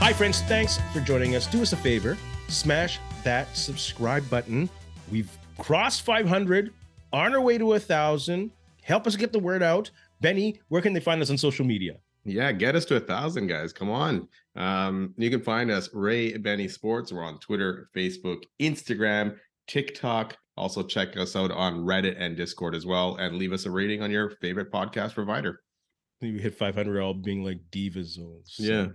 Hi, friends. Thanks for joining us. Do us a favor. Smash that subscribe button. We've crossed 500, on our way to 1,000. Help us get the word out. Benny, where can they find us on social media? Yeah, get us to 1,000, guys. Come on. You can find us, Ray Benny Sports. We're on Twitter, Facebook, Instagram, TikTok. Also, check us out on Reddit and Discord as well. And leave us a rating on your favorite podcast provider. We hit 500 all being like divas. Yeah.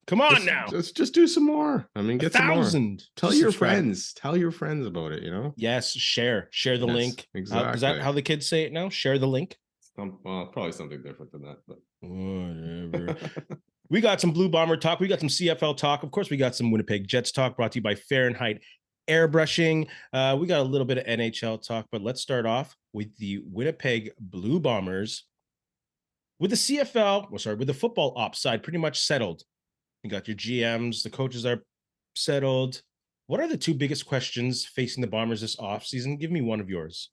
Come on now. Just do some more. I mean, get 1,000. some more. Tell your friends. Tell your friends about it, Yes, share the link. Exactly. Is that how the kids say it now? Share the link? Probably something different than that, but whatever. We got some Blue Bomber talk. We got some CFL talk. Of course, we got some Winnipeg Jets talk brought to you by Fahrenheit Airbrushing. We got a little bit of NHL talk, but let's start off with the Winnipeg Blue Bombers. With the CFL, with the football ops side pretty much settled. You got your GMs, the coaches are settled. What are the two biggest questions facing the Bombers this offseason? Give me one of yours.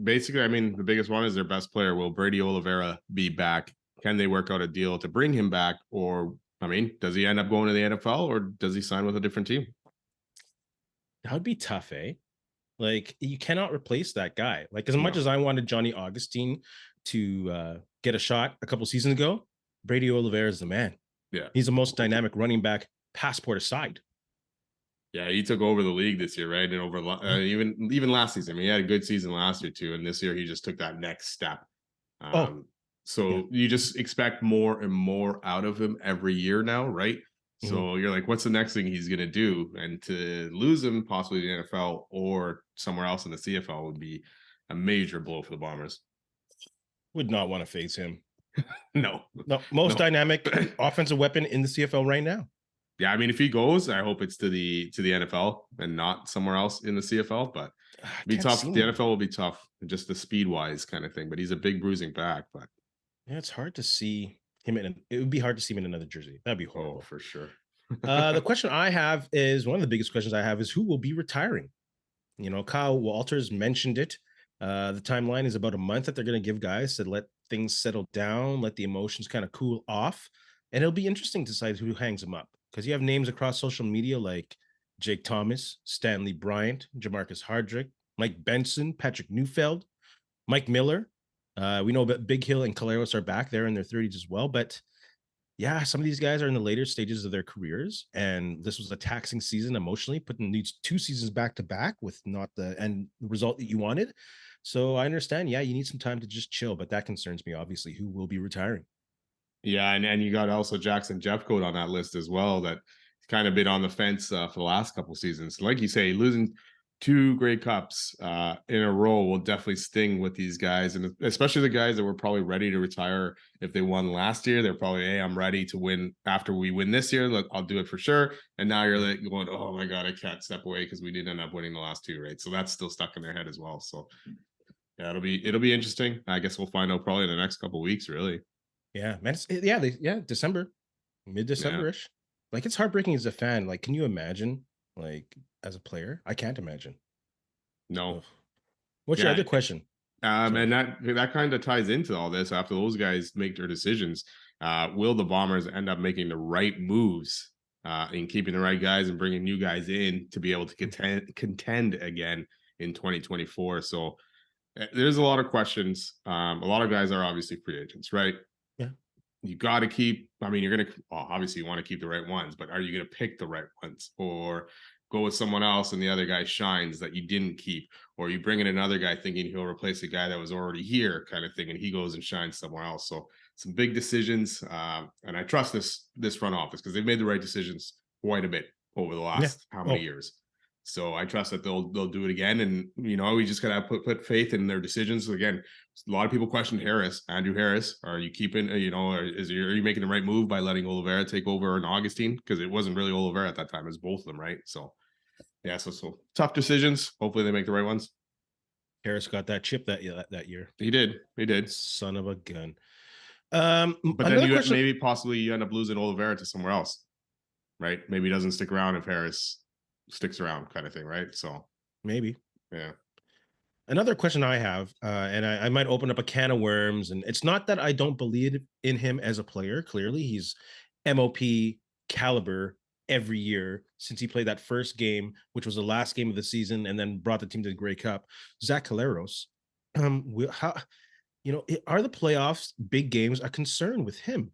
Basically, I mean, the biggest one is their best player. Will Brady Oliveira be back? Can they work out a deal to bring him back? Or, I mean, does he end up going to the NFL or does he sign with a different team? That would be tough, eh? Like, you cannot replace that guy. Like, as much as I wanted Johnny Augustine to get a shot a couple seasons ago, Brady Oliveira is the man. Yeah, he's the most dynamic running back, passport aside. Yeah, he took over the league this year, right? And over even last season. I mean, he had a good season last year too, and this year he just took that next step. You just expect more and more out of him every year now, right? Mm-hmm. So you're like, what's the next thing he's going to do? And to lose him possibly to the NFL or somewhere else in the CFL would be a major blow for the Bombers. Would not want to face him. No. Most dynamic offensive weapon in the CFL right now. Yeah, I mean, if he goes, I hope it's to the NFL and not somewhere else in the CFL. But be tough. The NFL will be tough, just the speed wise kind of thing. But he's a big bruising back. But yeah, it's hard to see him it would be hard to see him in another jersey. That'd be horrible. Oh, for sure. The question I have is one of the biggest questions I have is who will be retiring? Kyle Walters mentioned it. The timeline is about a month that they're going to give guys to let things settle down, let the emotions kind of cool off. And it'll be interesting to decide who hangs them up because you have names across social media like Jake Thomas, Stanley Bryant, Jamarcus Hardrick, Mike Benson, Patrick Neufeld, Mike Miller. We know that Big Hill and Caleros are back there in their 30s as well. But yeah, some of these guys are in the later stages of their careers. And this was a taxing season emotionally, putting these 2 seasons back to back with not the end result that you wanted. So I understand. Yeah, you need some time to just chill, but that concerns me, obviously, who will be retiring. Yeah, and you got also Jackson Jeffcoat on that list as well. That kind of been on the fence for the last couple seasons. Like you say, losing 2 Grey Cups in a row will definitely sting with these guys, and especially the guys that were probably ready to retire if they won last year. They're probably, hey, I'm ready to win after we win this year. Look, I'll do it for sure. And now you're like going, oh my God, I can't step away because we didn't end up winning the last 2, right? So that's still stuck in their head as well. So yeah, it'll be interesting. I guess we'll find out probably in the next couple of weeks, really. Yeah, man. December, mid-December-ish. Yeah. Like, it's heartbreaking as a fan. Like, can you imagine? Like, as a player, I can't imagine. No. What's your other question? And that kind of ties into all this. After those guys make their decisions, will the Bombers end up making the right moves in keeping the right guys and bringing new guys in to be able to contend again in 2024? So there's a lot of questions. A lot of guys are obviously free agents, right? Yeah. You got to keep, I mean, obviously you want to keep the right ones, but are you going to pick the right ones or go with someone else and the other guy shines that you didn't keep? Or you bring in another guy thinking he'll replace a guy that was already here kind of thing, and he goes and shines somewhere else. So some big decisions. And I trust this front office because they've made the right decisions quite a bit over the last how many years. So I trust that they'll do it again. And, we just got to put faith in their decisions. Again, a lot of people question Andrew Harris. Are you keeping, are you making the right move by letting Oliveira take over in Augustine? Because it wasn't really Oliveira at that time. It was both of them, right? So, yeah, so tough decisions. Hopefully they make the right ones. Harris got that chip that year. He did. Son of a gun. But then maybe possibly you end up losing Oliveira to somewhere else, right? Maybe he doesn't stick around if Harris sticks around kind of thing, right? So maybe. Yeah. Another question I have, and I might open up a can of worms, and it's not that I don't believe in him as a player. Clearly, he's MOP caliber every year since he played that first game, which was the last game of the season, and then brought the team to the Grey Cup. Zach Collaros, how are the playoffs big games a concern with him?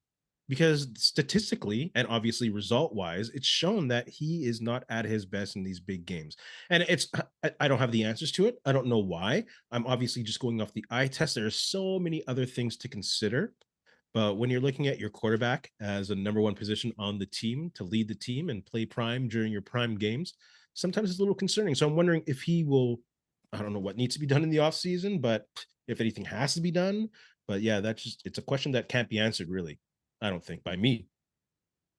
Because statistically and obviously result wise, it's shown that he is not at his best in these big games. And I don't have the answers to it. I don't know why. I'm obviously just going off the eye test. There are so many other things to consider. But when you're looking at your quarterback as a number one position on the team to lead the team and play prime during your prime games, sometimes it's a little concerning. So I'm wondering if he will, I don't know what needs to be done in the offseason, but if anything has to be done. But yeah, it's a question that can't be answered really, I don't think, by me.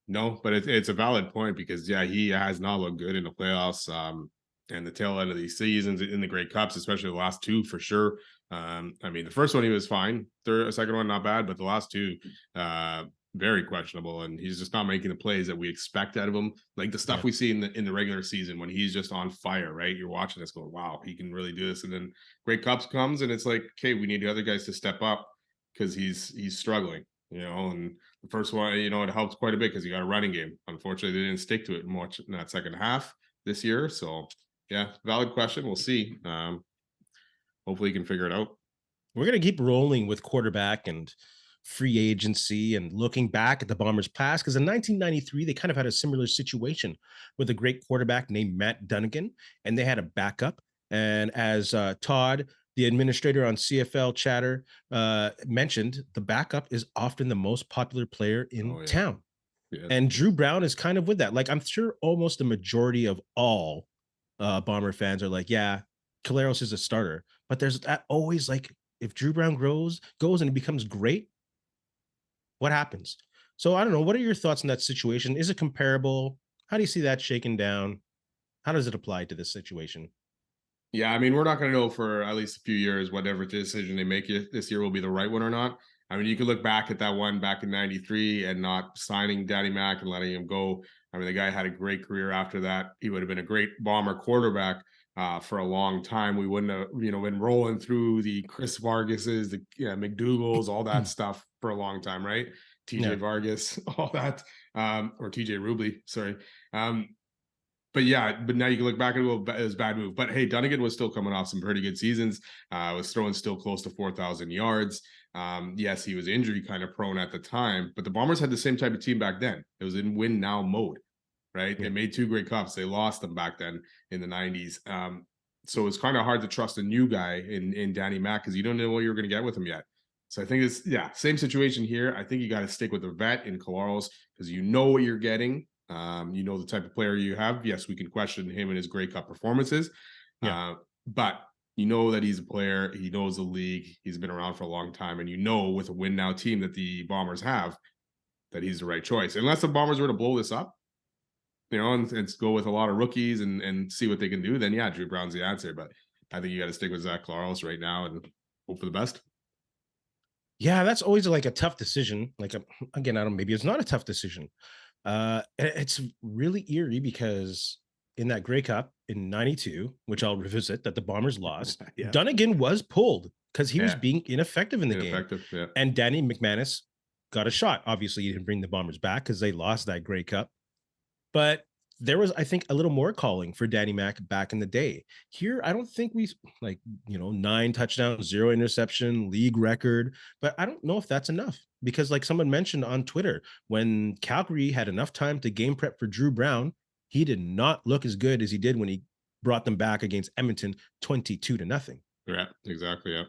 No, but it's a valid point because yeah, he has not looked good in the playoffs. And the tail end of these seasons in the Great Cups, especially the last two for sure. I mean, the first one he was fine, second one not bad, but the last two, very questionable, and he's just not making the plays that we expect out of him. Like the stuff Yeah. we see in the regular season when he's just on fire, right? You're watching this going, wow, he can really do this, and then Great Cups comes, and it's like, okay, we need the other guys to step up because he's struggling, and the first one, it helps quite a bit because you got a running game. Unfortunately, they didn't stick to it much in that second half this year. So, yeah, valid question. We'll see. Hopefully, you can figure it out. We're going to keep rolling with quarterback and free agency and looking back at the Bombers' past because in 1993, they kind of had a similar situation with a great quarterback named Matt Dunnigan, and they had a backup. And as Todd, the administrator on CFL Chatter, mentioned, the backup is often the most popular player in Oh, yeah. town. Yes. And Dru Brown is kind of with that. Like, I'm sure almost the majority of all Bomber fans are like, yeah, Caleros is a starter. But there's that always like, if Dru Brown goes and he becomes great, what happens? So I don't know. What are your thoughts on that situation? Is it comparable? How do you see that shaken down? How does it apply to this situation? Yeah, I mean, we're not going to know for at least a few years whatever decision they make this year will be the right one or not. I mean, you could look back at that one back in '93 and not signing Danny Mac and letting him go. I mean, the guy had a great career after that. He would have been a great Bomber quarterback for a long time. We wouldn't have, been rolling through the Chris Vargases, the McDougals, all that stuff for a long time, right? TJ Yeah. Vargas, all that, or TJ Rubley, sorry. But yeah, but now you can look back and go, it was a bad move. But hey, Dunnigan was still coming off some pretty good seasons. Was throwing still close to 4,000 yards. Yes, he was injury kind of prone at the time, but the Bombers had the same type of team back then. It was in win now mode, right? They Yeah. made two great cups. They lost them back then in the 90s. So it's kind of hard to trust a new guy in Danny Mac because you don't know what you're going to get with him yet. So I think it's same situation here. I think you got to stick with the vet in Collaros because you know what you're getting. You know the type of player you have. Yes, we can question him and his Grey Cup performances, Yeah. but you know that he's a player. He knows the league. He's been around for a long time, and you know with a win now team that the Bombers have that he's the right choice. Unless the Bombers were to blow this up, and go with a lot of rookies and see what they can do, then yeah, Dru Brown's the answer. But I think you got to stick with Zach Claros right now and hope for the best. Yeah, that's always like a tough decision. Like again, I don't maybe it's not a tough decision. It's really eerie because in that Grey Cup in 92, which I'll revisit, that the Bombers lost, Yeah, Dunnigan was pulled because he was yeah, being ineffective in the game. ineffective. Yeah, And Danny McManus got a shot. Obviously, he didn't bring the Bombers back because they lost that Grey Cup. But there was, I think, a little more calling for Danny Mac back in the day. Here, I don't think we like, 9 touchdowns, 0 interception, league record. But I don't know if that's enough because, like someone mentioned on Twitter, when Calgary had enough time to game prep for Dru Brown, he did not look as good as he did when he brought them back against Edmonton 22-0. yeah, exactly. Yeah.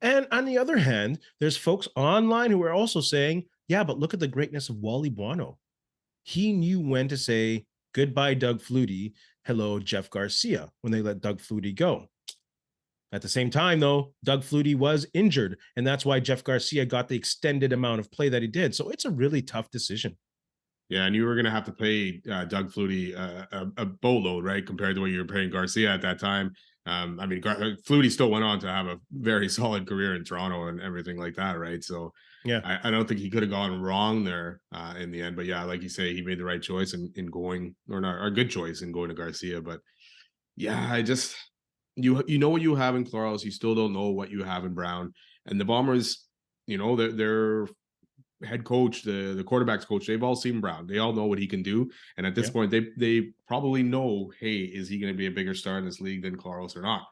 And on the other hand, there's folks online who are also saying, yeah, but look at the greatness of Wally Buono. He knew when to say goodbye, Doug Flutie, hello, Jeff Garcia, when they let Doug Flutie go. At the same time, though, Doug Flutie was injured, and that's why Jeff Garcia got the extended amount of play that he did. So it's a really tough decision. Yeah, and you were going to have to pay Doug Flutie a boatload, right, compared to what you were paying Garcia at that time. I mean, Flutie still went on to have a very solid career in Toronto and everything like that, right? So Yeah. I don't think he could have gone wrong there in the end. But yeah, like you say, he made the right choice in going, or not, or a good choice in going to Garcia. But yeah, I just you know what you have in Claros, you still don't know what you have in Brown, and the Bombers, they're head coach, the quarterback's coach, they've all seen Brown. They all know what he can do. And at this Yeah. point, they probably know, hey, is he going to be a bigger star in this league than Claros or not?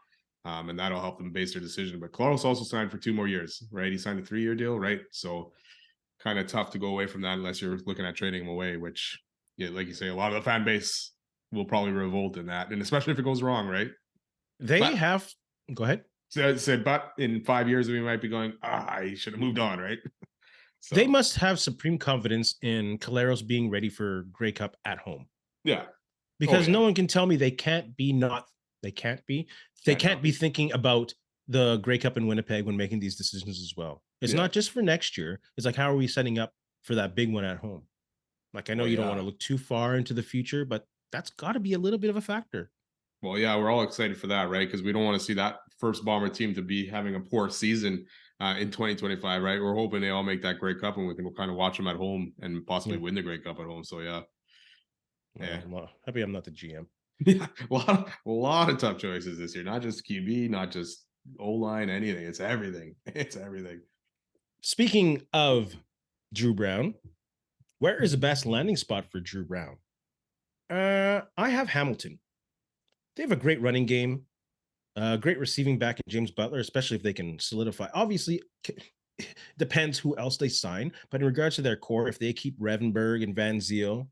And that'll help them base their decision. But Claros also signed for 2 more years, right? He signed a 3-year deal, right? So kind of tough to go away from that unless you're looking at trading him away, which, yeah, like you say, a lot of the fan base will probably revolt in that, and especially if it goes wrong, right? They But have go ahead. said, but in 5 years we might be going, I should have moved on, right? They So must have supreme confidence in Caleros being ready for Grey Cup at home. yeah. Oh Because yeah. no one can tell me they Can't can't not be be. thinking about the Grey Cup in Winnipeg when making these decisions as well. It's Yeah. not just for next year. It's like, how are we setting up for that big one at home? Like, I know Well, you don't want yeah. to look too far into the future, but that's got to be a little bit of a factor. Well, yeah, we're all excited for that, right? Because we don't want to see that first Bomber team to be having a poor season in 2025, right? We're hoping they all make that Grey Cup and we can kind of watch them at home and possibly Yeah. win the Grey Cup at home. So yeah, yeah. Well, I'm happy I'm not the GM. Yeah, a lot of tough choices this year. Not just QB, not just O line, anything. It's everything. It's everything. Speaking of Dru Brown, where is the best landing spot for Dru Brown? I have Hamilton. They have a great running game, great receiving back in James Butler, especially if they can solidify. Obviously, depends who else they sign, but in regards to their core, if they keep Revenberg and Van Ziel,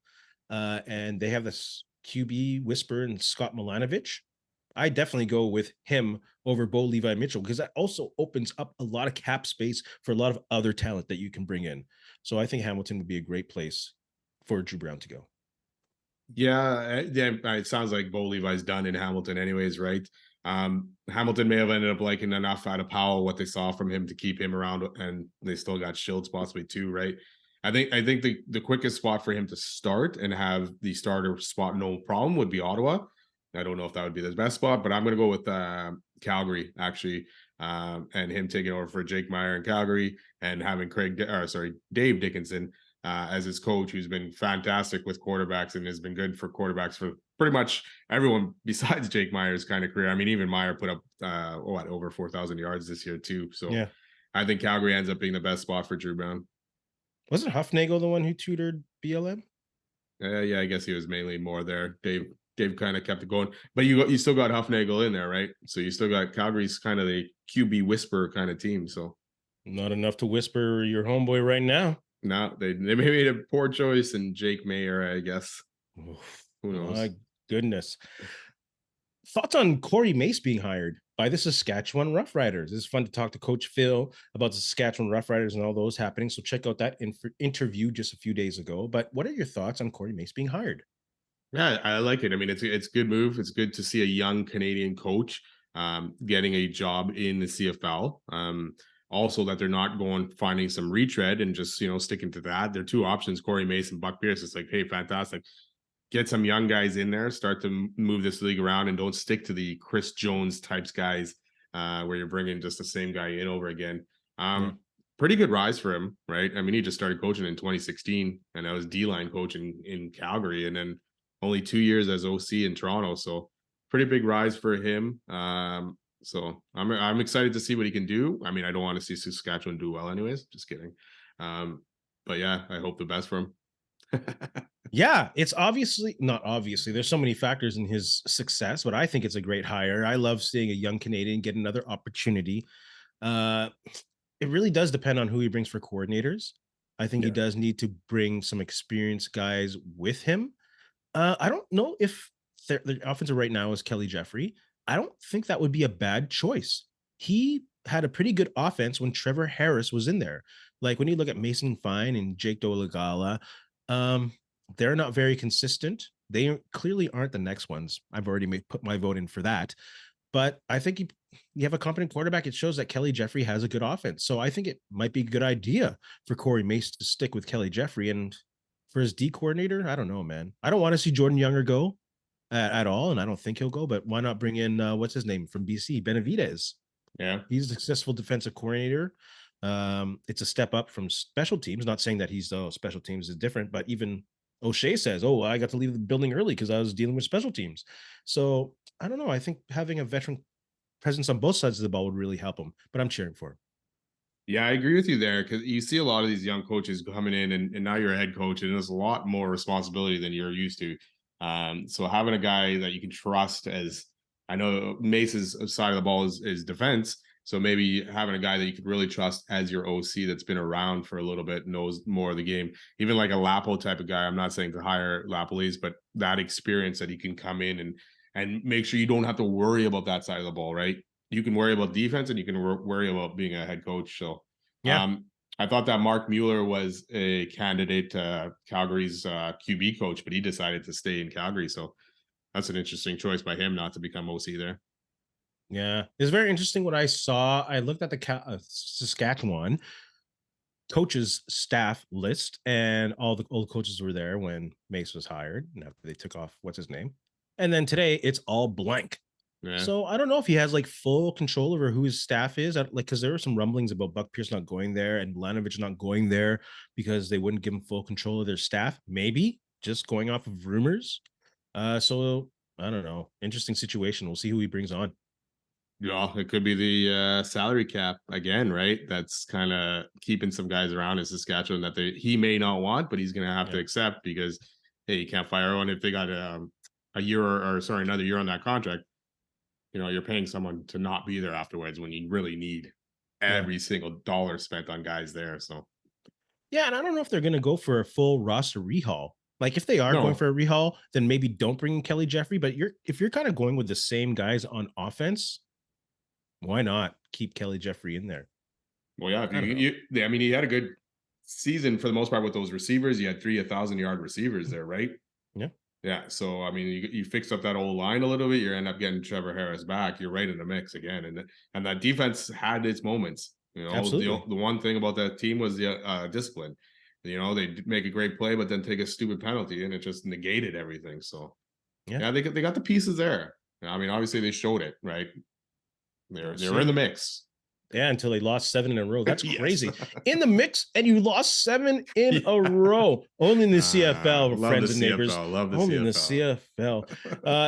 and they have this QB whisper and Scott Milanovic, I definitely go with him over Bo Levi Mitchell because that also opens up a lot of cap space for a lot of other talent that you can bring in. So I think Hamilton would be a great place for Dru Brown to go. Yeah, yeah. It sounds like Bo Levi's done in Hamilton, anyways, right? Hamilton may have ended up liking enough out of Powell what they saw from him to keep him around, and they still got Shields possibly too, right? I think the quickest spot for him to start and have the starter spot no problem would be Ottawa. I don't know if that would be the best spot, but I'm going to go with Calgary actually, and him taking over for Jake Meyer in Calgary and having Dave Dickinson as his coach, who's been fantastic with quarterbacks and has been good for quarterbacks for pretty much everyone besides Jake Meyer's kind of career. I mean, even Meyer put up over 4,000 yards this year too. So Yeah. I think Calgary ends up being the best spot for Dru Brown. Wasn't Huffnagel the one who tutored BLM? Yeah, I guess he was mainly more there. Dave kind of kept it going, but you still got Huffnagel in there, right? So you still got Calgary's kind of the QB whisperer kind of team. So Not enough to whisper your homeboy right now. now they made a poor choice in Jake Mayer, I guess. Oof, Who knows? my goodness. Thoughts on Corey Mace being hired by the Saskatchewan Roughriders? It's fun to talk to Coach Phil about the Saskatchewan Roughriders and all those happening. So check out that interview just a few days ago. But what are your thoughts on Corey Mace being hired? Yeah, I like it. I mean, it's a good move. It's good to see a young Canadian coach getting a job in the CFL. Also, that they're not going finding some retread and just sticking to that. There are two options: Corey Mace and Buck Pierce. It's like, hey, fantastic. Get some young guys in there. Start to move this league around, and don't stick to the Chris Jones types guys where you're bringing just the same guy in over again. Yeah. Pretty good rise for him, right? I mean, he just started coaching in 2016, and I was D-line coaching in Calgary, and then only 2 years as OC in Toronto. So pretty big rise for him. So I'm excited to see what he can do. I mean, I don't want to see Saskatchewan do well anyways. Just kidding. But yeah, I hope the best for him. Yeah, it's obviously not obviously. There's so many factors in his success, but I think it's a great hire. I love seeing a young Canadian get another opportunity. Uh, it really does depend on who he brings for coordinators. I think he Yeah. does need to bring some experienced guys with him. I don't know if the offensive right now is Kelly Jeffrey. I don't think that would be a bad choice. He had a pretty good offense when Trevor Harris was in there. Like when you look at Mason Fine and Jake Dolegala, um, they're not very consistent. They clearly aren't the next ones. I've already put my vote in for that. But I think you have a competent quarterback. It shows that Kelly Jeffrey has a good offense. So I think it might be a good idea for Corey Mace to stick with Kelly Jeffrey. And for his D coordinator, I don't know, man. I don't want to see Jordan Younger go at all, and I don't think he'll go. But why not bring in what's his name from BC, Benavidez? Yeah. He's a successful defensive coordinator. It's a step up from special teams. Not saying that he's special teams is different, but even O'Shea says, "Oh, I got to leave the building early because I was dealing with special teams." So I don't know. I think having a veteran presence on both sides of the ball would really help him. But I'm cheering for him. Yeah, I agree with you there because you see a lot of these young coaches coming in, and now you're a head coach, and there's a lot more responsibility than you're used to. So having a guy that you can trust, as I know Mace's side of the ball is defense, so maybe having a guy that you could really trust as your OC that's been around for a little bit, knows more of the game, even like a Lapo type of guy. I'm not saying to hire Lapolis, but that experience that he can come in and make sure you don't have to worry about that side of the ball, right? You can worry about defense and you can worry about being a head coach. So Yeah. um, I thought that Mark Mueller was a candidate to Calgary's QB coach, but he decided to stay in Calgary. So that's an interesting choice by him not to become OC there. Yeah. It's very interesting what I saw. I looked at the Saskatchewan coaches staff list, and all the old coaches were there when Mace was hired. And after they took off, what's his name? And then today it's all blank. Yeah. So I don't know if he has like full control over who his staff is. Like, because there were some rumblings about Buck Pierce not going there and Lanovich not going there because they wouldn't give him full control of their staff. Maybe just going off of rumors. So I don't know. Interesting situation. We'll see who he brings on. Yeah, it could be the salary cap again, right? That's kind of keeping some guys around in Saskatchewan that he may not want, but he's going to have to Yeah. accept because hey, you can't fire one if they got a year or sorry, another year on that contract. You're paying someone to not be there afterwards when you really need Yeah. every single dollar spent on guys there. So Yeah, and I don't know if they're going to go for a full roster rehaul. Like if they are going no, for a rehaul, then maybe don't bring in Kelly Jeffrey. But if you're kind of going with the same guys on offense, why not keep Kelly Jeffrey in there? well, yeah, if I don't know. I mean, he had a good season for the most part with those receivers. You had 1,000-yard receivers there, right? Yeah, Yeah. So I mean, you fixed up that old line a little bit. You end up getting Trevor Harris back. You're right in the mix again, and that defense had its moments. absolutely. The one thing about that team was the discipline. They make a great play, but then take a stupid penalty, and it just negated everything. So Yeah, yeah, they got the pieces there. I mean, obviously they showed it, right? we'll They were in the see. mix. Yeah, until they lost 7 in a row. That's Yes. crazy. In the mix, and you lost 7 in Yeah. a row. Only in the CFL, Love the friends and neighbors. CFL. Love the Only in the CFL. CFL.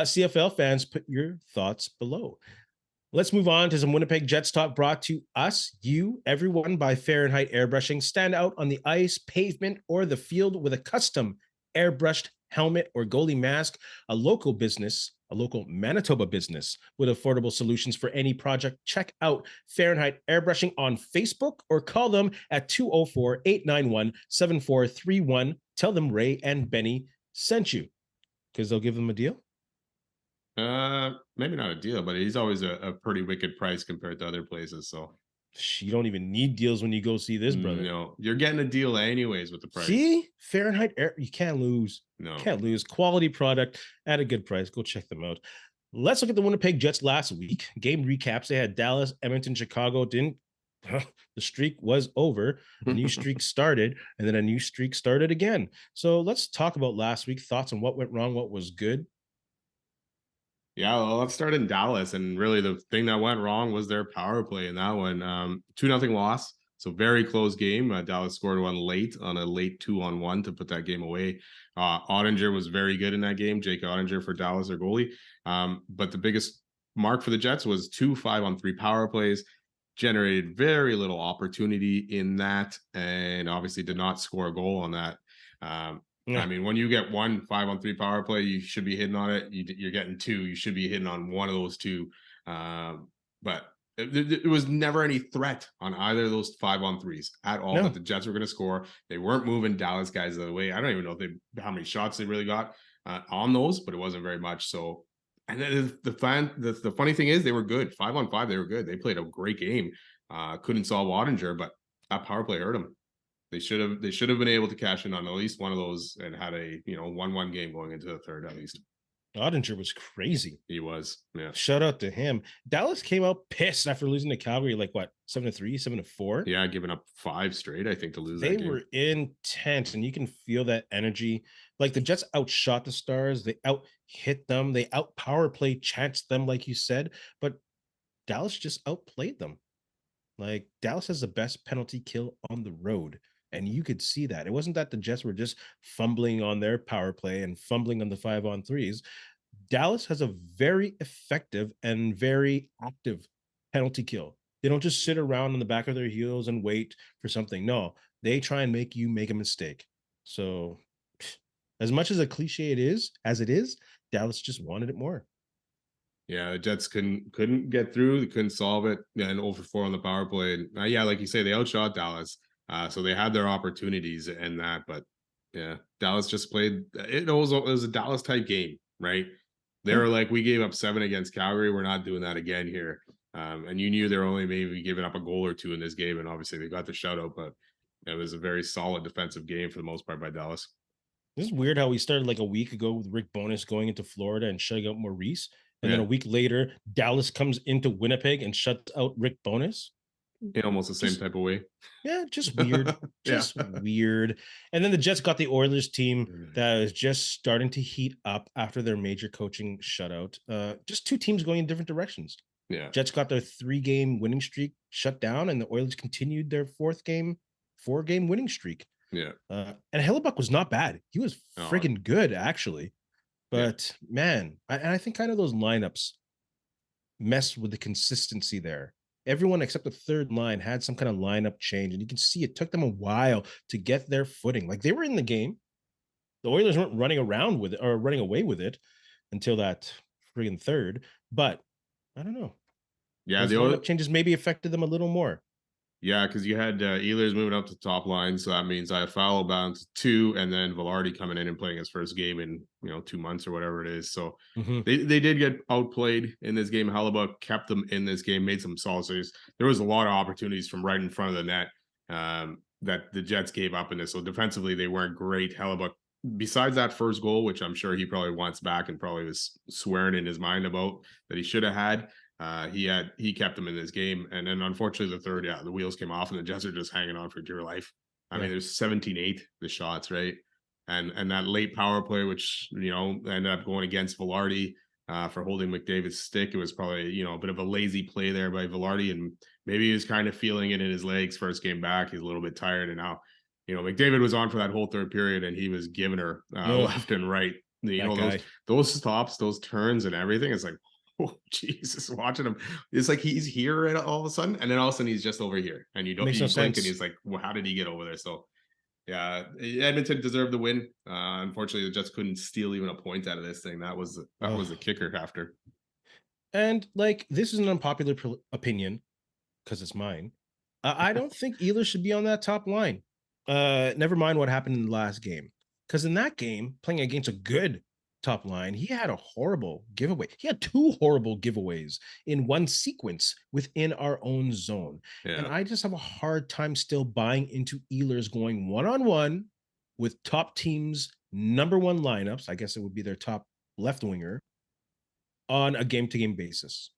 CFL fans, put your thoughts below. Let's move on to some Winnipeg Jets talk brought to us, you, everyone, by Fahrenheit Airbrushing. Stand out on the ice, pavement, or the field with a custom airbrushed helmet or goalie mask. A local business, a local Manitoba business with affordable solutions for any project. Check out Fahrenheit Airbrushing on Facebook or call them at 204-891-7431. Tell them Ray and Benny sent you because they'll give them a deal. Maybe not a deal, but he's always a pretty wicked price compared to other places. So You don't even need deals when you go see this, brother. no, you're getting a deal anyways with the price. See, Fahrenheit Air, you can't lose. No, Can't lose. Quality product at a good price. Go check them out. Let's look at the Winnipeg Jets last week. Game recaps. They had Dallas, Edmonton, Chicago. Didn't the streak was over. A new streak started, and then a new streak started again. So let's talk about last week. Thoughts on what went wrong, what was good. yeah, well, let's start in Dallas. And really, the thing that went wrong was their power play in that one. 2-0 loss. So very close game. Dallas scored one late on a late 2-on-1 to put that game away. Ottinger was very good in that game. Jake Ottinger for Dallas, their goalie. But the biggest mark for the Jets was 2 5-on-3 power plays. Generated very little opportunity in that, and obviously did not score a goal on that. I Yeah, mean, when you get 1 5-on-3 power play, you should be hitting on it. You're getting two. You should be hitting on one of those two. But it was never any threat on either of those 5-on-3s at all that no, the Jets were going to score. They weren't moving Dallas guys the way. I don't even know how many shots they really got on those, but it wasn't very much. So, and then the funny thing is they were good 5-on-5. They were good. They played a great game. Couldn't solve Wattinger, but that power play hurt them. They should have been able to cash in on at least one of those and had a 1-1 game going into the third at least. Ottinger was crazy. He was, yeah. Shout out to him. Dallas came out pissed after losing to Calgary, like what, 7-3, 7-4. Yeah, giving up 5 straight, I think, to lose They that game. were intense, and you can feel that energy. Like the Jets outshot the Stars, they out hit them, they out power play chanced them, like you said, but Dallas just outplayed them. Like Dallas has the best penalty kill on the road. And you could see that. It wasn't that the Jets were just fumbling on their power play and fumbling on the 5-on-3s. Dallas has a very effective and very active penalty kill. They don't just sit around on the back of their heels and wait for something. No, they try and make you make a mistake. So as much as a cliche as it is, Dallas just wanted it more. Yeah, the Jets couldn't get through. They couldn't solve it. Yeah, and 0 for 4 on the power play. And yeah, like you say, they outshot Dallas. So they had their opportunities in that, but yeah, Dallas just played. It was a Dallas type game, right? They Yeah. were like, we gave up 7 against Calgary. We're not doing that again here. And you knew they were only maybe giving up a goal or two in this game, and obviously they got the shutout, but it was a very solid defensive game for the most part by Dallas. This is weird how we started like a week ago with Rick Bowness going into Florida and shutting out Maurice. And then a Yeah, week later, Dallas comes into Winnipeg and shuts out Rick Bowness. in almost the same Just type of way. Yeah, just weird. Yeah. Just weird. And then the Jets got the Oilers team that is just starting to heat up after their major coaching shutout. Just two teams going in different directions. Yeah. Jets got their 3-game winning streak shut down, and the Oilers continued their 4-game winning streak. Yeah. And Hellebuyck was not bad. He was Oh, friggin' good, actually. yeah. But man, I think kind of those lineups mess with the consistency there. Everyone except the third line had some kind of lineup change, and you can see it took them a while to get their footing. Like they were in the game. The Oilers weren't running around with it or running away with it until that friggin' third. But I don't know. Yeah, Those lineup changes maybe affected them a little more. yeah, because you had Ehlers moving up to top line, so that means I follow bound to 2, and then Velarde coming in and playing his first game in 2 months or whatever it is. So Mhm. they did get outplayed in this game. Hellebuyck kept them in this game, made some solid saves. There was a lot of opportunities from right in front of the net that the Jets gave up in this. So defensively, they weren't great. Hellebuyck, besides that first goal, which I'm sure he probably wants back and probably was swearing in his mind about that he should have had. He kept them in this game, and then unfortunately the third, yeah, the wheels came off, and the Jets are just hanging on for dear life. I mean, Yeah. there's 17-8 the shots, right? And that late power play, which ended up going against Velarde for holding McDavid's stick. It was probably a bit of a lazy play there by Velarde, and maybe he was kind of feeling it in his legs first game back. He's a little bit tired, and now McDavid was on for that whole third period, and he was giving her Ugh, left and right. that Those guy stops, those turns, and everything. It's like, oh Jesus, watching him. It's like he's here all of a sudden, and then all of a sudden he's just over here, and makes no you blink, and sense. he's like, well, how did he get over there? So yeah, Edmonton deserved the win. Unfortunately, the Jets couldn't steal even a point out of this thing. That was the Oh, kicker after. and like this is an unpopular opinion because it's mine. I don't think Ehlers should be on that top line. Never mind what happened in the last game. Because in that game, playing against a good top line, he had a horrible giveaway. He had 2 horrible giveaways in one sequence within our own zone. And Yeah, I just have a hard time still buying into Ehlers going one-on-one with top teams' number one lineups. I guess it would be their top left winger on a game-to-game basis.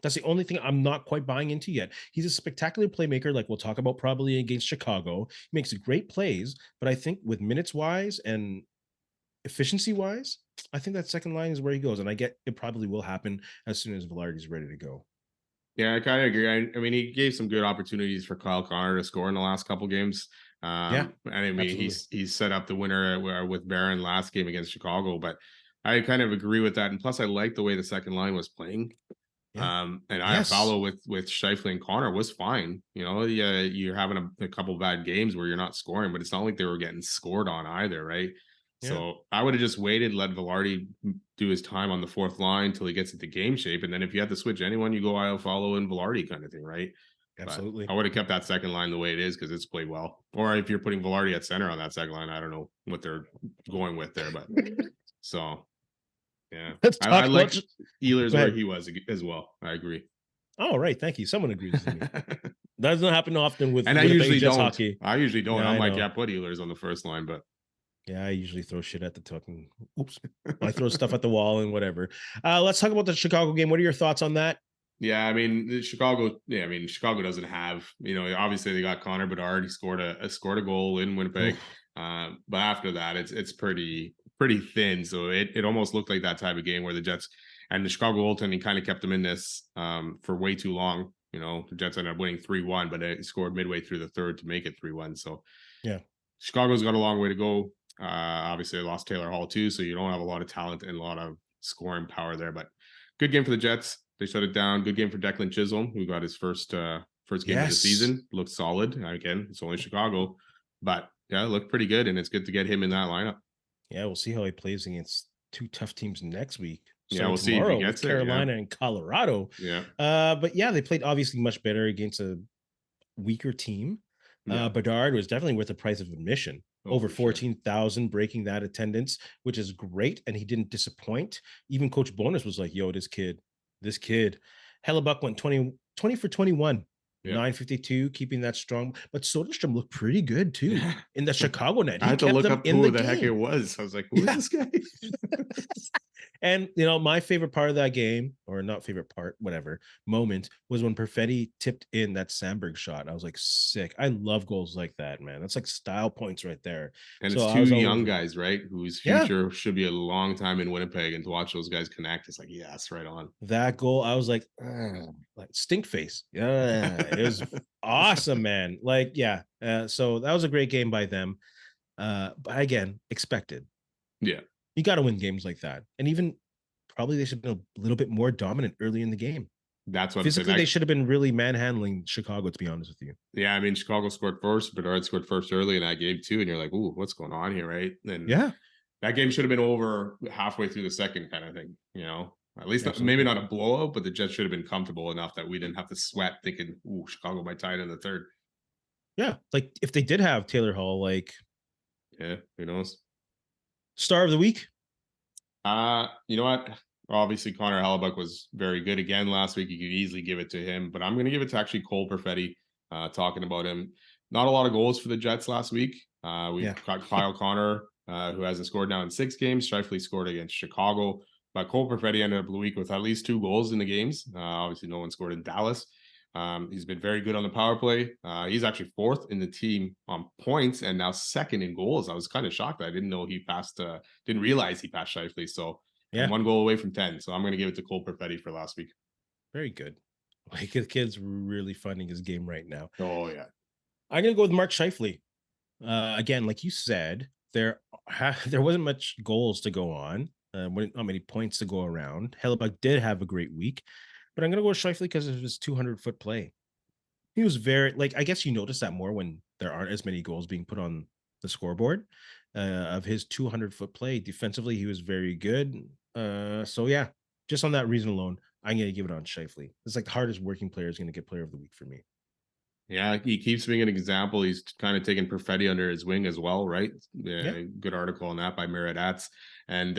That's the only thing I'm not quite buying into yet. He's a spectacular playmaker, like we'll talk about probably against Chicago. He makes great plays, but I think with minutes wise and efficiency wise, I think that second line is where he goes. And I get it probably will happen as soon as Velarde's ready to go. yeah, I kind of agree. I mean, he gave some good opportunities for Kyle Connor to score in the last couple games. Yeah, And I mean, absolutely. he's set up the winner with Barron last game against Chicago, but I kind of agree with that. And plus, I like the way the second line was playing. Yeah. And I Yes. follow with Scheifele and Connor was fine. Yeah, you're having a couple bad games where you're not scoring, but it's not like they were getting scored on either, right? Yeah. So I would have just waited, let Velarde do his time on the fourth line till he gets into game shape, and then if you had to switch anyone, you go I'll follow in Velarde kind of thing, right? But Absolutely. I would have kept that second line the way it is because it's played well. Or if you're putting Velarde at center on that second line, I don't know what they're going with there, but so yeah, Let's I talk like about. Ehlers Go where ahead. he was as well. I agree. Oh, right. Thank you. Someone agrees with me. That doesn't happen often with And I Winnipeg usually Jets don't. hockey. I usually don't. Yeah, I'm I like, know. yeah, put Ehlers on the first line, but Yeah, I usually throw shit at the tuck and oops. I throw stuff at the wall and whatever. Let's talk about the Chicago game. What are your thoughts on that? yeah, I mean, Chicago. Yeah, I mean, Chicago doesn't have. Obviously they got Connor Bedard. He scored a goal in Winnipeg. Oof. But after that, it's pretty thin. So it almost looked like that type of game where the Jets and the Chicago goaltending kind of kept them in this for way too long. The Jets ended up winning 3-1, but they scored midway through the third to make it 3-1. So Yeah. Chicago's got a long way to go. Obviously, they lost Taylor Hall too, so you don't have a lot of talent and a lot of scoring power there. But good game for the Jets. They shut it down. Good game for Declan Chisholm, who got his first game of the Yes. season. Looked solid. Again, it's only Chicago, but yeah, it looked pretty good, and it's good to get him in that lineup. Yeah, we'll see how he plays against two tough teams next week, Yeah, starting we'll see if he tomorrow with gets it. Yeah, Carolina and Colorado. yeah, But yeah, they played obviously much better against a weaker team. yeah. Bedard was definitely worth the price of admission. Oh, Over for sure. 14,000 breaking that attendance, which is great. And he didn't disappoint. Even Coach Bonus was like, yo, this kid. Hellebuyck went 20 for 21, Yeah. 952, keeping that strong. But Soderstrom looked pretty good too Yeah. in the Chicago net. I He had to kept look them up in the who the heck it game. was. I was like, who is Yeah. this guy? And my favorite part of that game, or not favorite part, whatever, moment was when Perfetti tipped in that Sandberg shot. I was like, sick. I love goals like that, man. That's like style points right there. And So it's I two was all young over it. guys, right? Whose Yeah, future should be a long time in Winnipeg, and to watch those guys connect, it's like, yes, right on. that goal, I was like stink face. Yeah, it was awesome, man. Like, yeah. So that was a great game by them. But again, expected. Yeah, You got to win games like that. And even probably they should have been a little bit more dominant early in the game. that's what I'm saying. Physically, they should have been really manhandling Chicago, to be honest with you. Yeah, I mean, Chicago scored first, Bedard scored first early in that game too, and you're like, "Ooh, what's going on here?" Right? And Yeah, that game should have been over halfway through the second, kind of thing. At least maybe absolutely. not a blowout, but the Jets should have been comfortable enough that we didn't have to sweat thinking, "Ooh, Chicago might tie it in the third." Yeah, like if they did have Taylor Hall, like Yeah, who knows? star of the week. You know what? Obviously, Connor Hellebuyck was very good again last week. You could easily give it to him, but I'm going to give it to actually Cole Perfetti. Talking about him, not a lot of goals for the Jets last week. We've Yeah, got Kyle Connor, who hasn't scored now in 6 games. Scheifele scored against Chicago, but Cole Perfetti ended up the week with at least 2 goals in the games. Obviously, no one scored in Dallas. He's been very good on the power play. He's actually 4th in the team on points and now 2nd in goals. I was kind of shocked. I didn't know he passed. Didn't realize he passed Scheifele. So, and yeah, 1 goal away from 10. So I'm going to give it to Cole Perfetti for last week. very good. Like the kid's really finding his game right now. Oh yeah, I'm gonna go with Mark Scheifele. Again, like you said, there wasn't much goals to go on. Not many points to go around. Hellebuck did have a great week, but I'm gonna go with Scheifele because of his 200-foot play. He was very like I guess you notice that more when there aren't as many goals being put on the scoreboard. Of his 200-foot play defensively, he was very good. So yeah, just on that reason alone, I'm gonna give it on Scheifele. It's like the hardest working player is gonna get Player of the Week for me. yeah. He keeps being an example. He's kind of taken Perfetti under his wing as well, right? Yeah, Yeah, good article on that by Murat Ats. And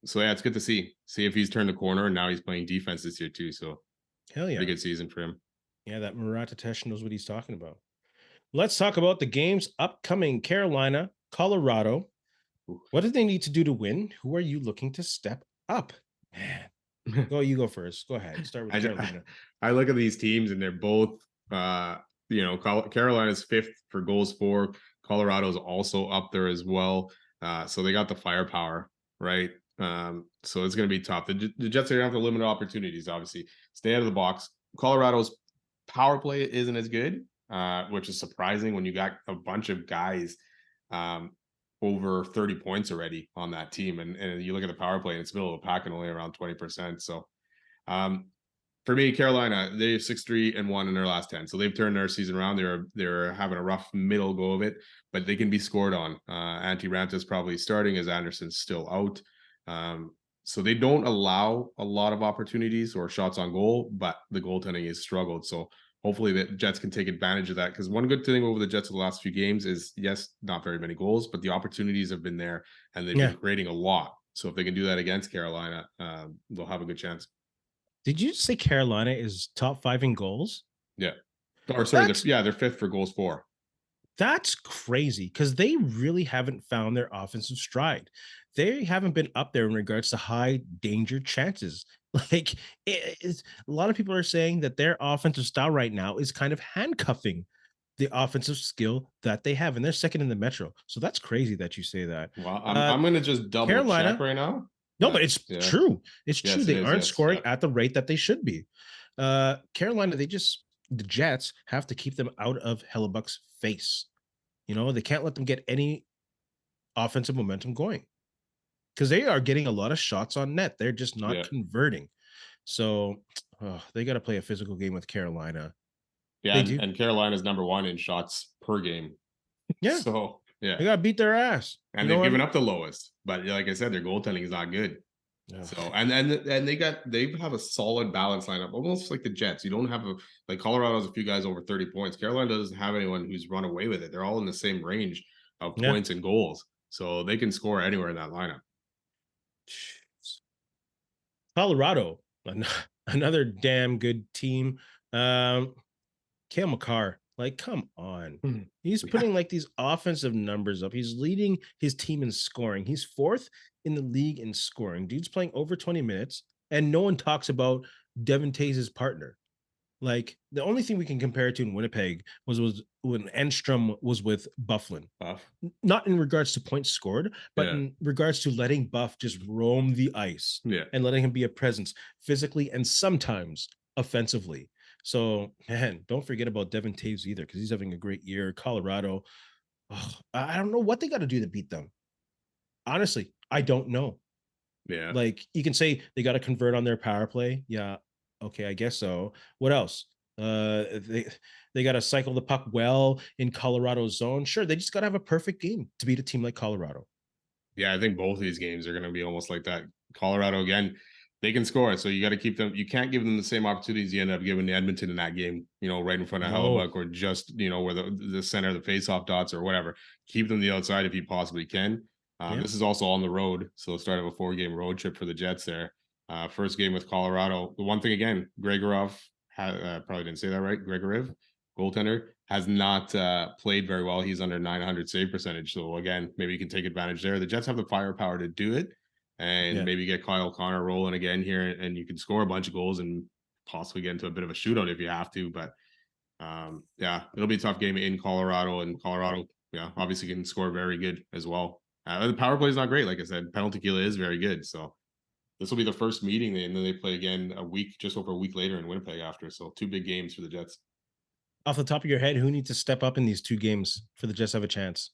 so yeah, it's good to see if he's turned the corner, and now he's playing defense this year too. So hell pretty yeah, good season for him. yeah. That Murata Tesh knows what he's talking about. Let's talk about the games upcoming. Carolina, Colorado. What do they need to do to win? Who are you looking to step up? Man, you go first. Go ahead. Start with I, Carolina. I look at these teams and they're both, Carolina's 5th for goals for. Colorado's also up there as well. So they got the firepower, right? So it's going to be tough. The Jets are going to have to limit opportunities, obviously. Stay out of the box. Colorado's power play isn't as good, which is surprising when you got a bunch of guys um, over 30 points already on that team. And you look at the power play and it's middle of the pack and only around 20%. So um, for me, Carolina, they're 6-3-1 in their last 10. So they've turned their season around. They're having a rough middle go of it, but they can be scored on. Antti Ranta's probably starting as Anderson's still out. So they don't allow a lot of opportunities or shots on goal, but the goaltending is struggled. So hopefully the Jets can take advantage of that. Because one good thing over the Jets of the last few games is, yes, not very many goals, but the opportunities have been there and they've Yeah. been creating a lot. So if they can do that against Carolina, they'll have a good chance. Did you say Carolina is top 5 in goals? Yeah. Or sorry, That's they're 5th for goals for. that's crazy because they really haven't found their offensive stride. They haven't been up there in regards to high danger chances. Like a lot of people are saying that their offensive style right now is kind of handcuffing the offensive skill that they have, and they're second in the Metro. So that's crazy that you say that. Well, Uh, I'm gonna just double check Carolina, right now. no, but But it's yeah. true. It's true. Yes, it They is. aren't Yes. scoring Yeah. at the rate that they should be. Carolina, the Jets have to keep them out of Hellebuck's face. They can't let them get any offensive momentum going because they are getting a lot of shots on net. They're just not Yeah. converting. So they got to play a physical game with Carolina. Yeah, They do. and Carolina's number one in shots per game. Yeah, So yeah, they got to beat their ass. and You know they've what? given up the lowest. But like I said, their goaltending is not good. So Ugh. and they have a solid balance lineup, almost like the Jets. You don't have a like Colorado has a few guys over 30 points. Carolina doesn't have anyone who's run away with it. They're all in the same range of Yeah. points and goals, so they can score anywhere in that lineup. Colorado, another damn good team. Cale Makar, like, come on. He's Yeah. putting like these offensive numbers up. He's leading his team in scoring. He's fourth in the league in scoring. Dude's playing over 20 minutes, and no one talks about Devin Tays' partner. Like, the only thing we can compare it to in Winnipeg was when Enstrom was with Bufflin. Buff. Not in regards to points scored, but Yeah. in regards to letting Buff just roam the ice Yeah. and letting him be a presence physically and sometimes offensively. So, man, don't forget about Devin Taves either, because he's having a great year. Colorado, I don't know what they got to do to beat them. Honestly, I don't know. Yeah. Like, you can say they got to convert on their power play. Yeah, okay, I guess so. What else? They got to cycle the puck well in Colorado's zone. Sure, they just got to have a perfect game to beat a team like Colorado. Yeah, I think both of these games are going to be almost like that. Colorado again, they can score, so you got to keep them. You can't give them the same opportunities you end up giving Edmonton in that game. Right in front of No. Hellebuyck, or just where the center of the faceoff dots or whatever. Keep them the outside if you possibly can. Yeah. This is also on the road, so the start of a 4-game road trip for the Jets there. First game with Colorado. The one thing again, Gregorov probably didn't say that right. Gregorov, goaltender, has not played very well. He's under 900 save percentage. So again, maybe you can take advantage there. The Jets have the firepower to do it, and Yeah. maybe get Kyle Connor rolling again here, and you can score a bunch of goals and possibly get into a bit of a shootout if you have to. But yeah, it'll be a tough game in Colorado, and Colorado, yeah, obviously can score very good as well. The power play is not great, like I said. Penalty kill is very good, so this will be the first meeting, and then they play again just over a week later in Winnipeg after. So 2 big games for the Jets. Off the top of your head, who needs to step up in these 2 games for the Jets to have a chance?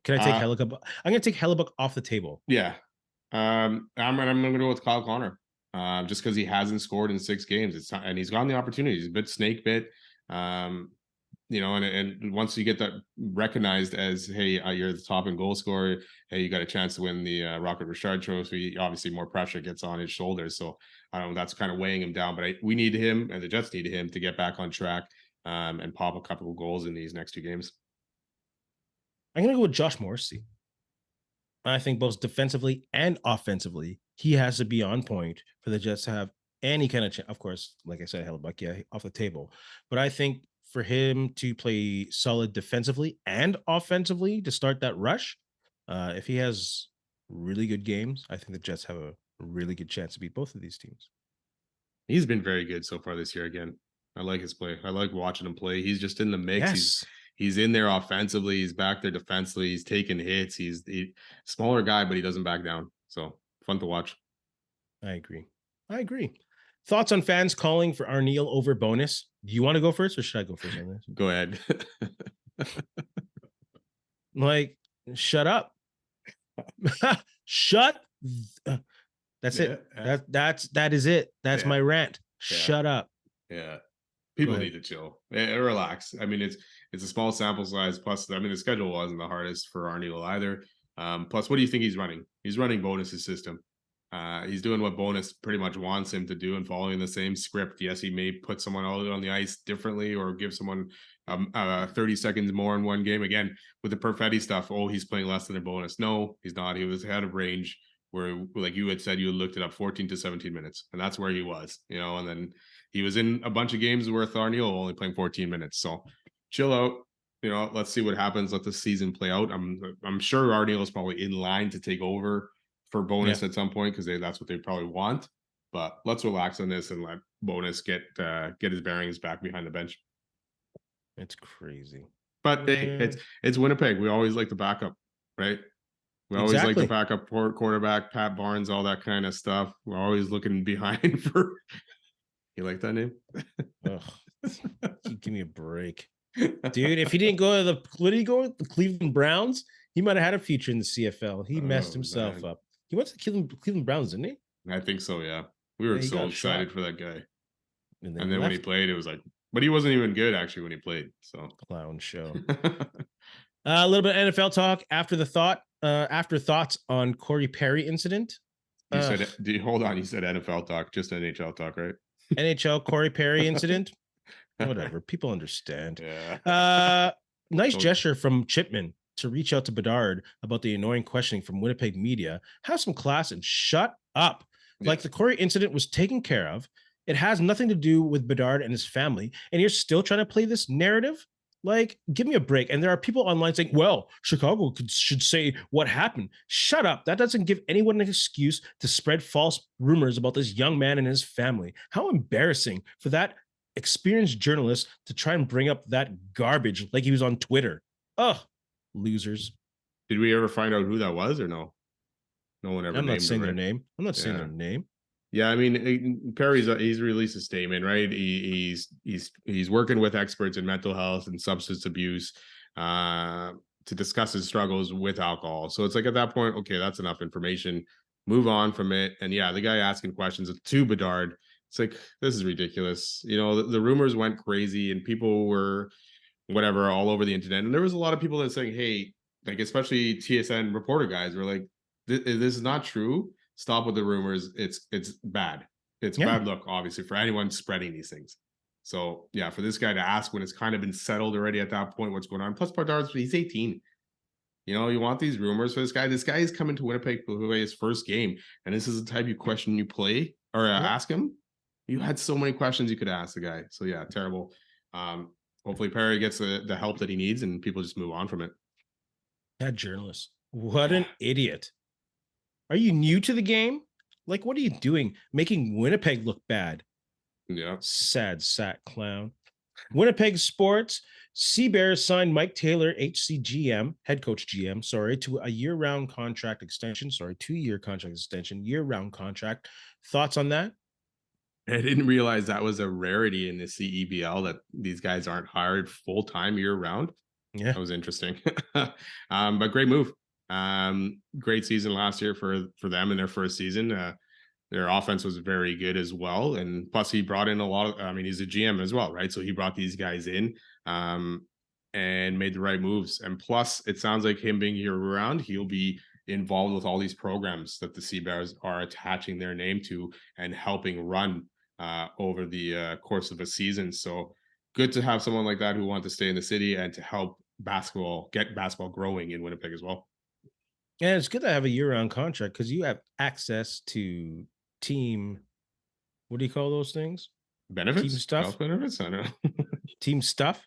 Can I take Hellebuyck? I'm going to take Hellebuyck off the table. Yeah, I'm going to go with Kyle Connor, just because he hasn't scored in 6 games. And he's gotten the opportunity. He's a bit snake bit, and once you get that recognized as, hey, you're the top in goal scorer, hey, you got a chance to win the Rocket Richard Trophy. Obviously, more pressure gets on his shoulders, so I don't know, that's kind of weighing him down. But we need him, and the Jets need him to get back on track, and pop a couple of goals in these next 2 games. I'm going to go with Josh Morrissey. I think both defensively and offensively, he has to be on point for the Jets to have any kind of chance. Of course, like I said, Hellebuyck, yeah, off the table. But I think for him to play solid defensively and offensively to start that rush, if he has really good games, I think the Jets have a really good chance to beat both of these teams. He's been very good so far this year. Again, I like his play. I like watching him play. He's just in the mix. Yes. He's in there offensively. He's back there defensively. He's taking hits. He's smaller guy, but he doesn't back down. So fun to watch. I agree. Thoughts on fans calling for Arneal over Bonus? Do you want to go first, or should I go first on this? Go ahead. Like, shut up. Shut. That's it. That is it. That's my rant. Shut up. Yeah. People need to chill and relax. I mean, it's a small sample size. Plus, I mean, the schedule wasn't the hardest for Arneal either. Plus, what do you think he's running? He's running Bonus's system. He's doing what Bonus pretty much wants him to do and following the same script. Yes, he may put someone out on the ice differently or give someone 30 seconds more in one game. Again, with the Perfetti stuff, he's playing less than a Bonus. No, he's not. He was out of range where, like you had said, you had looked it up, 14 to 17 minutes. And that's where he was, and then he was in a bunch of games where Arneal only playing 14 minutes. So chill out. Let's see what happens. Let the season play out. I'm sure Arneal is probably in line to take over for Bonus at some point, because that's what they probably want. But let's relax on this and let Bonus get his bearings back behind the bench. It's crazy. But hey, it's Winnipeg. We always like the backup, right? We always like the backup quarterback, Pat Barnes, all that kind of stuff. We're always looking behind for. You like that name? Give me a break, dude. If he didn't go to the Cleveland Browns, he might have had a future in the CFL. He messed himself up. He went to Cleveland Browns, didn't he? I think so, yeah. We were Yeah, he so got shot, excited for that guy. and they And then when he left. played, it was like, but he wasn't even good actually when he played. So Clown show. A little bit of NFL talk after the thought. After thoughts on Corey Perry incident. you Uh, said, hold on, you said NFL talk, just NHL talk, right? NHL Corey Perry incident. Whatever, people understand. Yeah. Nice Don't- gesture from Chipman to reach out to Bedard about the annoying questioning from Winnipeg media. Have some class and shut up. Like yeah. the Corey incident was taken care of. It has nothing to do with Bedard and his family, and you're still trying to play this narrative. Like, give me a break. And there are people online saying, well, Chicago should say what happened. Shut up. That doesn't give anyone an excuse to spread false rumors about this young man and his family. How embarrassing for that experienced journalist to try and bring up that garbage like he was on Twitter. Ugh, losers. Did we ever find out who that was or no? No one ever I'm not named saying him, their right? name. I'm not saying Yeah. their name. Yeah, I mean, Perry's he's released a statement, right? He's working with experts in mental health and substance abuse to discuss his struggles with alcohol. So it's like at that point, okay, that's enough information. Move on from it. And yeah, the guy asking questions to Bedard, it's like this is ridiculous. You know, the rumors went crazy and people were whatever all over the internet, and there was a lot of people that saying, "Hey," like especially TSN reporter guys were like, "This is not true. Stop with the rumors. It's bad. It's a Yeah. bad look, obviously, for anyone spreading these things." So yeah, for this guy to ask when it's kind of been settled already at that point, what's going on? Plus, Bedard's he's 18. You know, you want these rumors for this guy. This guy is coming to Winnipeg to play his first game, and this is the type of question you play or Yep. ask him. You had so many questions you could ask the guy. So yeah, terrible. Hopefully Perry gets the help that he needs, and people just move on from it. That journalist. What Yeah, an idiot. Are you new to the game? Like, what are you doing? Making Winnipeg look bad. yeah, Sad sack clown. Winnipeg Sports. Sea Bears signed Mike Taylor, HCGM, head coach GM, to a year-round contract extension. 2-year contract extension, year-round contract. Thoughts on that? I didn't realize that was a rarity in the CEBL that these guys aren't hired full time year round. Yeah. That was interesting. But great move. Great season last year for them in their first season. Their offense was very good as well, and plus he brought in a lot of. I mean, he's a GM as well, right? So he brought these guys in and made the right moves. And plus, it sounds like him being year round, he'll be involved with all these programs that the Sea Bears are attaching their name to and helping run over the course of a season. So good to have someone like that who wants to stay in the city and to help get basketball growing in Winnipeg as well. And it's good to have a year-round contract because you have access to team. What do you call those things? Team Benefits, stuff. health benefits. I don't know. Team stuff.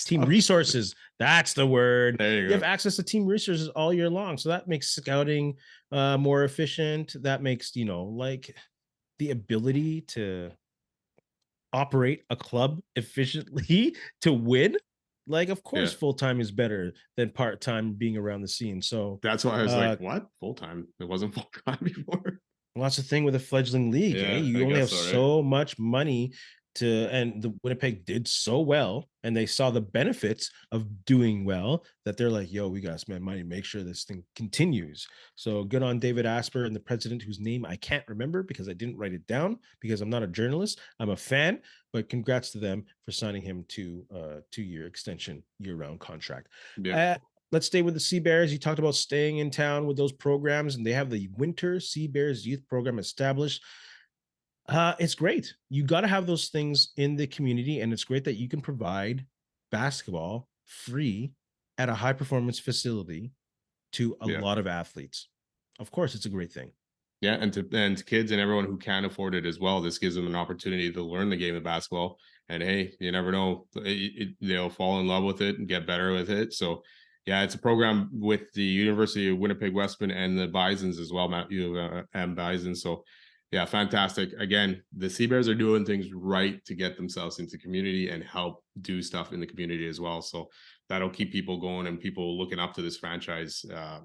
Team Stuff. resources. That's the word. There you You go. have access to team resources all year long, so that makes scouting more efficient. That makes like the ability to operate a club efficiently to win. Like, of Yeah. course, full time is better than part time being around the scene. So That's why I was uh, like, what? Full time? It wasn't full time before. well, that's the thing with a fledgling league. Yeah, You I only guess have so, right? so much money and the Winnipeg did so well, and they saw the benefits of doing well that they're like, "Yo, we got to spend money, make sure this thing continues." So good on David Asper and the president, whose name I can't remember because I didn't write it down because I'm not a journalist. I'm a fan, but congrats to them for signing him to a 2-year extension, year-round contract. Yeah. Uh, let's stay with the Sea Bears. You talked about staying in town with those programs, and they have the Winter Sea Bears youth program established. It's great. You got to have those things in the community, and it's great that you can provide basketball free at a high performance facility to a Yeah. lot of athletes. Of course, it's a great thing. Yeah, and to kids and everyone who can afford it as well, this gives them an opportunity to learn the game of basketball. And hey, you never know, they'll fall in love with it and get better with it. So, yeah, it's a program with the University of Winnipeg Westman and the Bisons as well, and Bison. So, yeah, fantastic. Again, the Sea Bears are doing things right to get themselves into community and help do stuff in the community as well. So that'll keep people going and people looking up to this franchise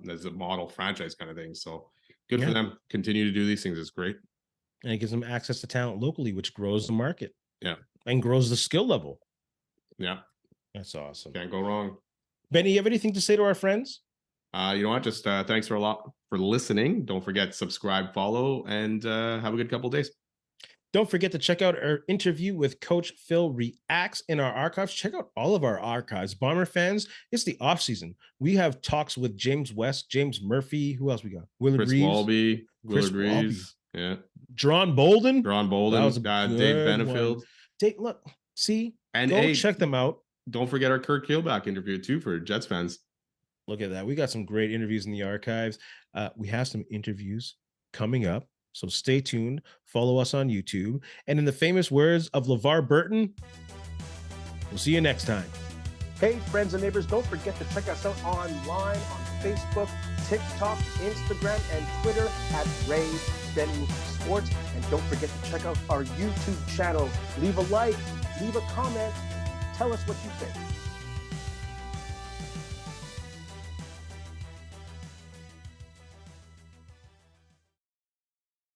as a model franchise kind of thing. So good for Yeah. them. Continue to do these things. It's great. And it gives them access to talent locally, which grows the market Yeah. and grows the skill level. Yeah. That's awesome. Can't go wrong. Benny, you have anything to say to our friends? You know what? Just thanks for a lot for listening. Don't forget, subscribe, follow, and have a good couple days. Don't forget to check out our interview with Coach Phil Reacts in our archives. Check out all of our archives. Bomber fans, it's the offseason. We have talks with James West, James Murphy. Who else we got? Willard Chris Reeves. Walby, Chris Willard Reeves. Yeah. Drawn Bolden. Ron That was Bolden, a Dave good one. Benefield. Look, see, And go hey, check them out. Don't forget our Kurt Keelback interview too for Jets fans. Look at that. We got some great interviews in the archives. We have some interviews coming up. So stay tuned. Follow us on YouTube. And in the famous words of LeVar Burton, we'll see you next time. Hey, friends and neighbors, don't forget to check us out online on Facebook, TikTok, Instagram, and Twitter at Ray Benny Sports. And don't forget to check out our YouTube channel. Leave a like, leave a comment. Tell us what you think.